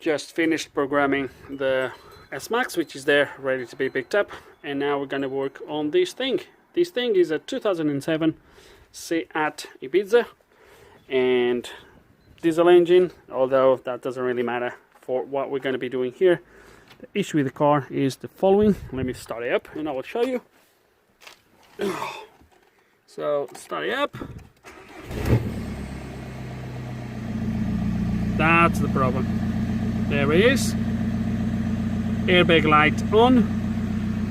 just finished programming the S-Max, which is there ready to be picked up, and now we're going to work on this thing. This thing is a 2007 Seat Ibiza and diesel engine, although that doesn't really matter for what we're going to be doing here. The issue with the car is the following. Let me start it up and I will show you. So start it up. That's the problem. There it is. Airbag light on.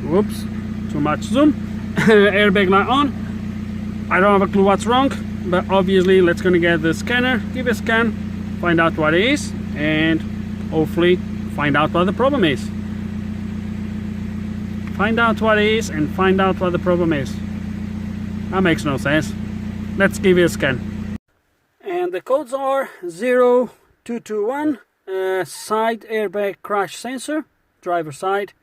Whoops, too much zoom. Airbag light on. I don't have a clue what's wrong, but obviously let's gonna get the scanner, give it a scan, find out what it is, and hopefully find out what the problem is. Find out what it is and find out what the problem is. That makes no sense. Let's give it a scan. And the codes are 0221, side airbag crash sensor, driver side,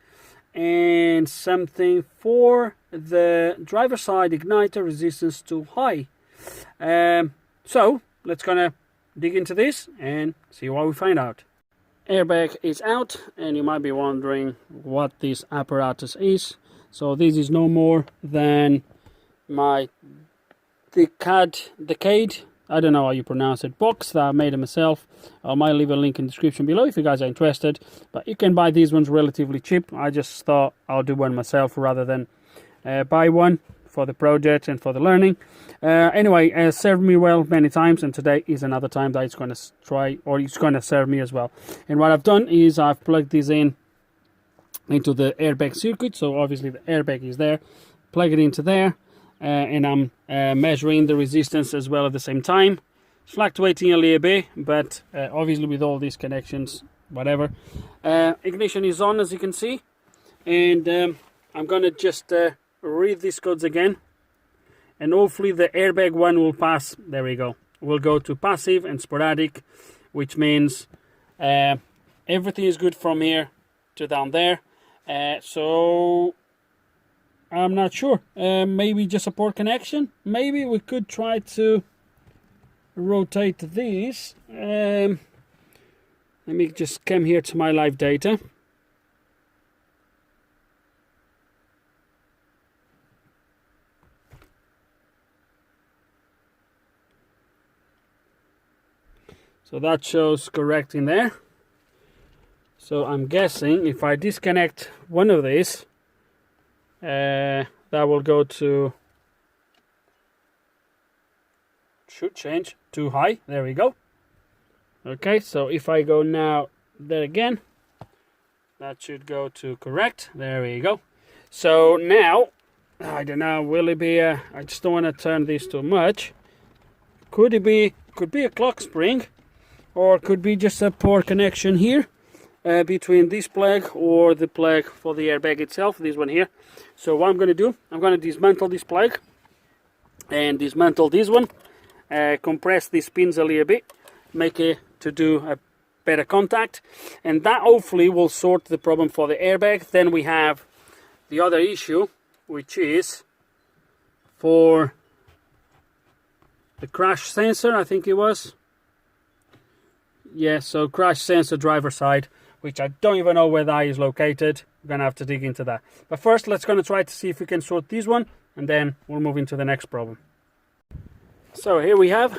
and something for the driver side igniter resistance too high. So let's gonna dig into this and see what we find out. Airbag is out, and you might be wondering what this apparatus is. So this is no more than my Decade, I don't know how you pronounce it, box that I made it myself. I might leave a link in the description below if you guys are interested, but you can buy these ones relatively cheap. I just thought I'll do one myself rather than buy one for the project and for the learning. Anyway, it served me well many times, and today is another time that it's going to try, or it's going to serve me as well. And what I've done is I've plugged this in into the airbag circuit, so obviously the airbag is there. Plug it into there. And I'm measuring the resistance as well at the same time. It's fluctuating a little bit, but obviously with all these connections, whatever. Ignition is on, as you can see, and I'm gonna just read these codes again, and hopefully the airbag one will pass. There we go. We'll go to passive and sporadic, which means everything is good from here to down there. So I'm not sure. Maybe just a poor connection. Maybe we could try to rotate these. Let me just come here to my live data. So that shows correct in there. So I'm guessing if I disconnect one of these, that will go to, should change to high. There we go. Okay, so if I go now there again, that should go to correct. There we go. So now I don't know, will it be I just don't want to turn this too much. Could it be, could be a clock spring, or could be just a poor connection here between this plug or the plug for the airbag itself, this one here. So what I'm going to do, I'm going to dismantle this plug and dismantle this one, compress these pins a little bit, make it to do a better contact, and that hopefully will sort the problem for the airbag. Then we have the other issue, which is for the crash sensor, I think it was. Yeah, so crash sensor driver side, which I don't even know where that is located. We're gonna have to dig into that. But first, let's gonna try to see if we can sort this one, and then we'll move into the next problem. So here we have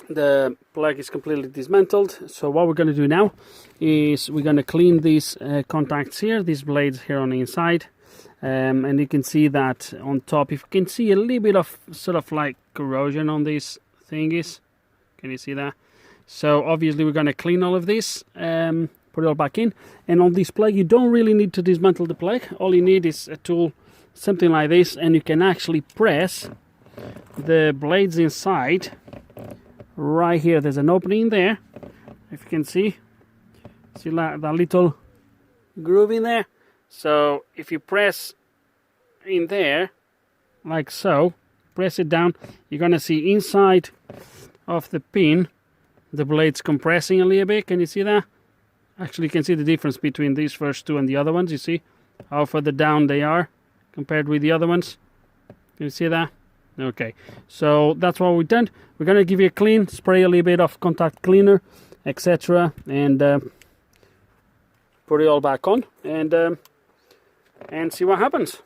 the plug is completely dismantled. So what we're gonna do now is we're gonna clean these contacts here, these blades here on the inside, and you can see that on top. If you can see a little bit of sort of like corrosion on these thingies. Can you see that? So obviously we're going to clean all of this, put it all back in. And on this plug, you don't really need to dismantle the plug. All you need is a tool, something like this, and you can actually press the blades inside. Right here, there's an opening there. If you can see that little groove in there. So if you press in there, like so, press it down, you're going to see inside of the pin the blades compressing a little bit. Can you see that? Actually, you can see the difference between these first two and the other ones. You see how further down they are compared with the other ones. Can you see that? Okay, so that's what we've done. We're going to give you a clean, spray a little bit of contact cleaner etc., and put it all back on and see what happens.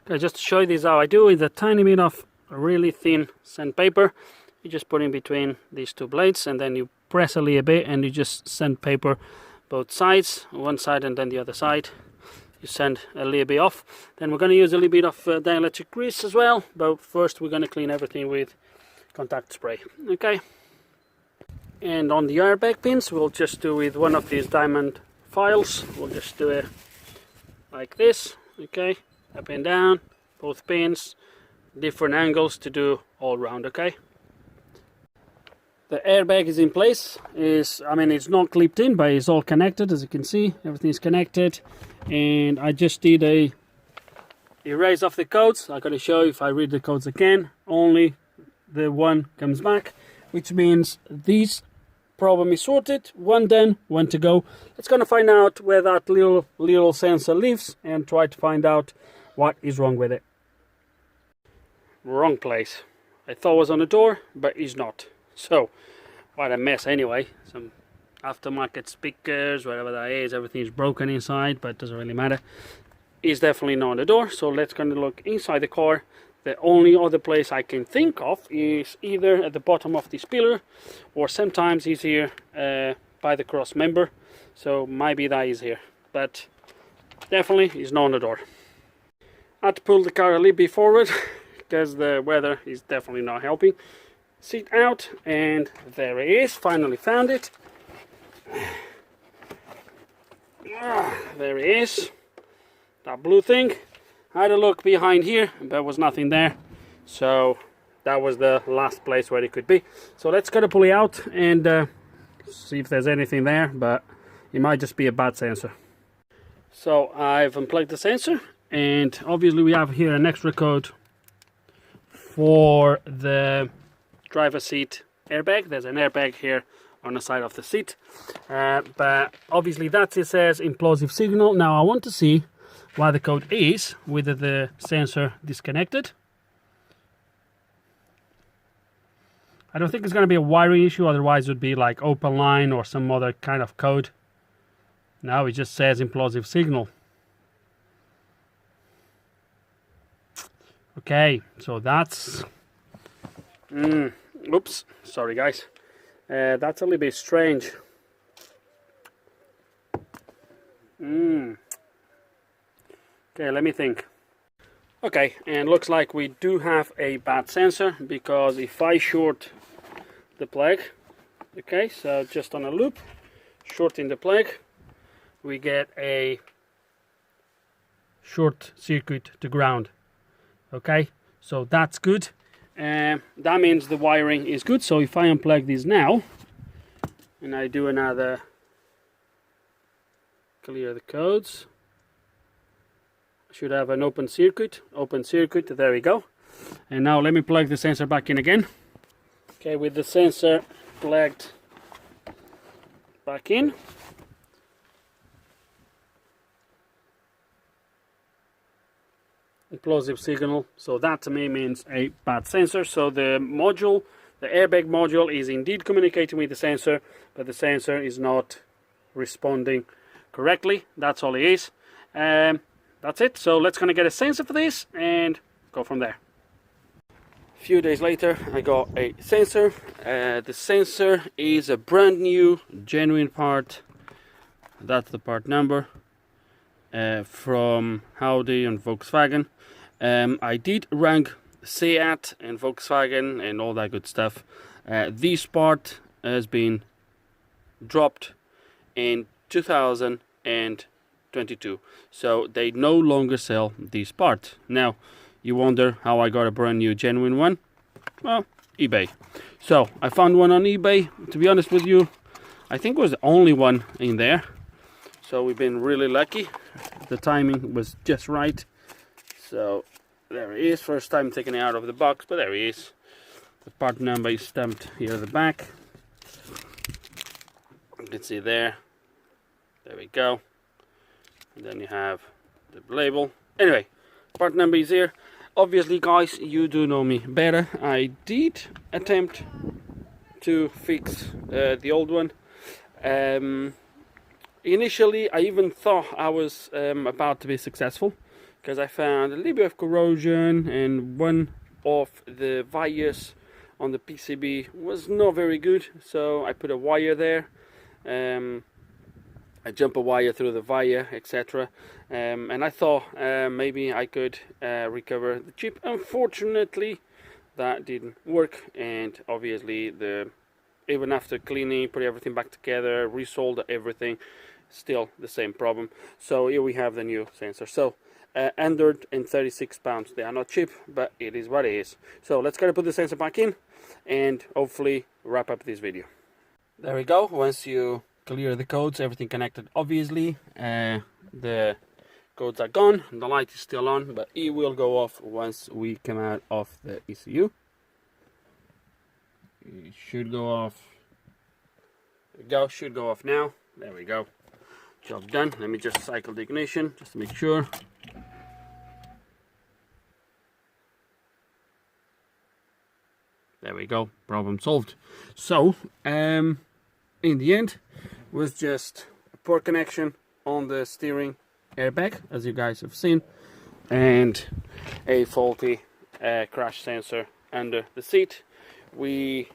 Okay, just to show you this how I do with a tiny bit of really thin sandpaper. You just put in between these two blades and then you press a little bit and you just sandpaper both sides, one side and then the other side. You sand a little bit off. Then we're going to use a little bit of dielectric grease as well, but first we're going to clean everything with contact spray. Okay, and on the airbag pins we'll just do with one of these diamond files. We'll just do it like this. Okay, up and down, both pins, different angles to do all round. Okay, the airbag is in place. It's not clipped in, but it's all connected. As you can see, everything's connected. And I just did a erase of the codes. I'm going to show you, if I read the codes again, only the one comes back, which means this problem is sorted. One done, one to go. Let's going to find out where that little sensor lives and try to find out what is wrong with it. Wrong place. I thought it was on the door, but it's not. So, what a mess anyway. Some aftermarket speakers, whatever that is, everything is broken inside, but it doesn't really matter. It's definitely not on the door, so let's kind of look inside the car. The only other place I can think of is either at the bottom of this pillar, or sometimes it's here by the cross member, so maybe that is here, but definitely is not on the door. I had to pull the car a little bit forward because the weather is definitely not helping. Seat out, and there it is. Finally found it. There it is, that blue thing. I had a look behind here, but there was nothing there, so that was the last place where it could be. So let's go to pull it out and see if there's anything there, but it might just be a bad sensor. So I've unplugged the sensor, and obviously we have here an extra code for the driver seat airbag. There's an airbag here on the side of the seat, but obviously that it says implosive signal. Now I want to see what the code is, whether the sensor disconnected. I don't think it's going to be a wiring issue, otherwise it would be like open line or some other kind of code. Now it just says implosive signal. Okay, so that's oops, sorry guys. That's a little bit strange. Okay, let me think. Okay, and looks like we do have a bad sensor, because if I short the plug, okay, so just on a loop, shorting the plug, we get a short circuit to ground. Okay, so that's good. That means the wiring is good. So if I unplug this now and I do another clear the codes, I should have an open circuit, there we go. And now let me plug the sensor back in again. Okay, with the sensor plugged back in, implosive signal, so that to me means a bad sensor. So the module, the airbag module, is indeed communicating with the sensor, but the sensor is not responding correctly. That's all it is. That's it. So let's gonna get a sensor for this and go from there. A few days later I got a sensor. The sensor is a brand new genuine part. That's the part number from Audi and Volkswagen. I did rank Seat and Volkswagen and all that good stuff. This part has been dropped in 2022, so they no longer sell this part. Now you wonder how I got a brand new genuine one. Well, eBay. So I found one on eBay. To be honest with you, I think it was the only one in there, so we've been really lucky. The timing was just right. So there he is, first time taking it out of the box, but there he is. The part number is stamped here at the back. You can see there we go. And then you have the label. Anyway, part number is here. Obviously guys, you do know me better. I did attempt to fix the old one. Initially I even thought I was about to be successful, because I found a little bit of corrosion, and one of the wires on the PCB was not very good, so I put a wire there. I jump a wire through the wire, etc. And I thought maybe I could recover the chip. Unfortunately, that didn't work, and obviously even after cleaning, put everything back together, resoldered everything, still the same problem. So here we have the new sensor. So 136 pounds. They are not cheap, but it is what it is. So let's go to put the sensor back in and hopefully wrap up this video. There we go. Once you clear the codes, everything connected, obviously the codes are gone, the light is still on, but it will go off once we come out of the ECU. It should go off. There we go, should go off now. There we go, job done. Let me just cycle the ignition just to make sure. There we go, problem solved. So in the end was just a poor connection on the steering airbag, as you guys have seen, and a faulty crash sensor under the seat. We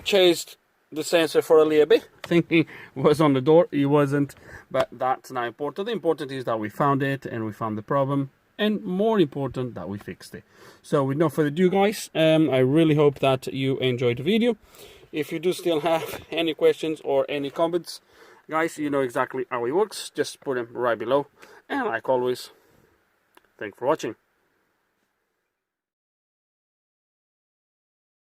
chased the sensor for a little bit, thinking it was on the door. It wasn't, but that's not important. The important is that we found it and we found the problem, and more important that we fixed it. So with no further ado, guys, I really hope that you enjoyed the video. If you do still have any questions or any comments, guys, you know exactly how it works. Just put them right below. And like always, thanks for watching.